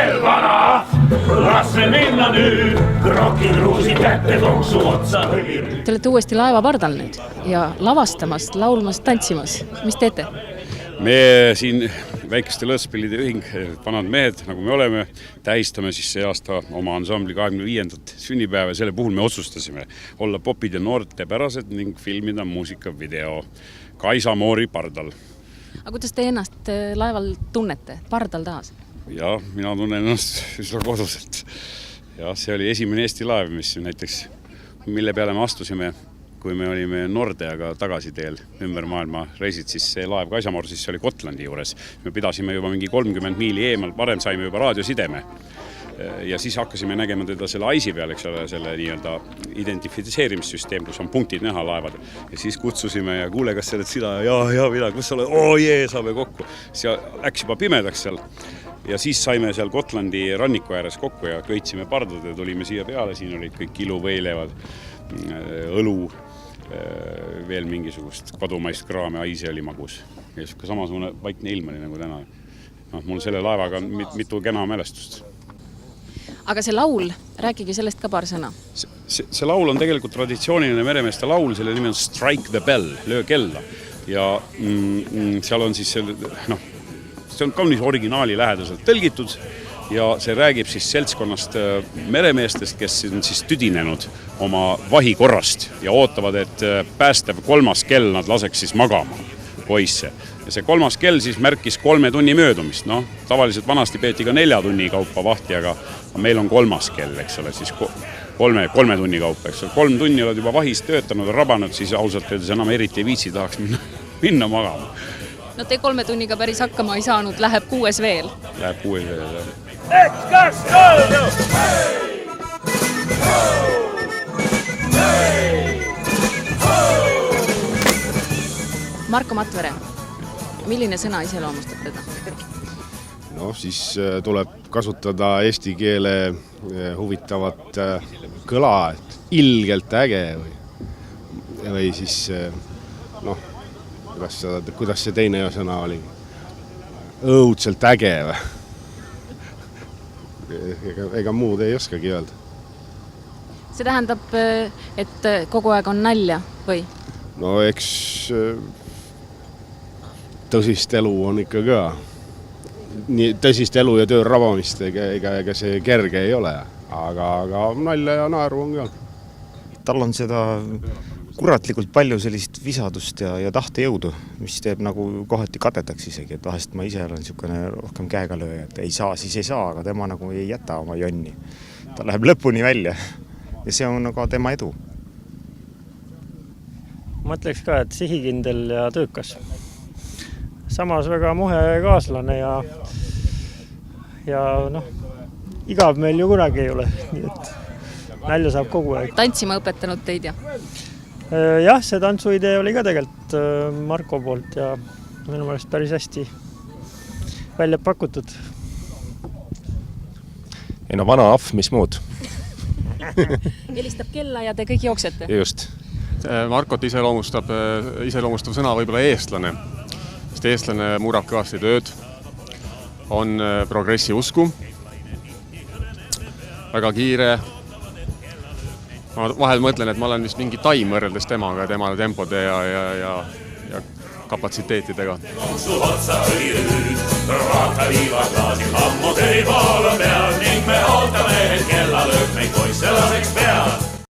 veel vana, lasse minna nüüd, krokikruusi kätte konksu otsa õli. Te olete uuesti laeva pardal nüüd ja lavastamas, laulmas, tantsimas. Mis teete? Me siin väikeste lõõtspillide ühing, vanad mehed, nagu me oleme, tähistame siis see aasta oma ansambli 25. sünnipäeva ja selle puhul me otsustasime olla popid ja noortepärased ning filmida muusikavideo Kaisa Moori pardal. Aga kuidas te ennast laeval tunnete? Pardal taas? Ja, mina tunnen ennast üsna koduselt. Ja see oli esimene Eesti laev, mis näiteks, mille peale me astusime, kui me olime Nordeaga tagasiteel ümber maailma reisid, siis see laev Kaisa Moor, siis see oli Gotlandi juures. Me pidasime juba mingi 30 miili eemal, varem saime juba raadiosideme. Ja siis hakkasime nägema teda selle aisi peal, eks ole, selle nii-öelda identifitseerimissüsteem, kus on punktid näha laevad. Ja siis kutsusime ja kuule, kas sa oled sina? Ja, mina, kus sa oled? Saame kokku. See läks juba pimedaks seal. Ja siis saime seal Gotlandi ranniku ääres kokku ja köitsime pardad ja tulime siia peale. Siin olid kõik iluvõilevad, õlu, veel mingisugust kodumaist kraami, aise oli magus. Ja samasugune vaikne ilm oli nagu täna. Mul selle laevaga on mitu kena mälestust. Aga see laul, rääkige sellest ka paar sõna. See laul on tegelikult traditsiooniline meremeeste laul, selle nimi on Strike the Bell, löö kella. Ja seal on siis see on kaunis originaali lähedaselt tõlgitud ja see räägib siis seltskonnast meremeestest, kes on siis tüdinenud oma vahikorrast ja ootavad, et päästev kolmas kell nad laseks siis magama poisse. Ja see kolmas kell siis märkis 3 tunni möödumist. Tavaliselt vanasti peeti ka 4 tunni kaupa vahti, aga meil on kolmas kell, eks ole, siis 3 tunni kaupa, eks ole. 3 tunni oled juba vahis töötanud, rabanud, siis ausalt öeldes enam eriti ei viitsi, tahaks minna magama. No te 3 tunniga päris hakkama ei saanud, läheb 6 veel. Läheb 6 veel, jah. Marko Matvere, milline sõna iseloomustab teda? No siis tuleb kasutada eesti keele huvitavat kõla, et ilgelt äge või siis kuidas see teine sõna oli? Õudselt äge või? Ega muud ei oskagi öelda. See tähendab, et kogu aeg on nalja või? No eks tõsist elu on ikka ka. Tõsist elu ja töö rabamist ega see kerge ei ole, aga nalja ja naeru on ka. Tal on seda kuratlikult palju sellist visadust ja tahtejõudu, mis teeb nagu kohati kadedaks isegi, et vahest ma ise olen niisugune rohkem käega lööja, et ei saa, siis ei saa, aga tema nagu ei jäta oma jonni. Ta läheb lõpuni välja ja see on ka tema edu. Ma ütleks ka, et sihikindel ja töökas. Samas väga muhe kaaslane ja igav meil ju kunagi ei ole, nii et nälja saab kogu aeg. Tantsima õpetanud teid ja? Jah, see tantsuidee oli ka tegelikult Marko poolt ja minu meelest päris hästi välja pakutud. Ei no vana ahv, mis muud? Helistab kella ja te kõik jooksete? Just. Markot iseloomustav sõna võib-olla eestlane. Sest eestlane murab kõvasti tööd, on progressi usku, väga kiire. Ma vahel mõtlen, et ma olen vist mingi taim võrreldes temaga, temale tempode ja kapatsiteetidega. Konksu otsa õli rüüd, vaata viivad klaasid, ammu töri pool on peal ning me ootame, et kella lööb meid poisse laseks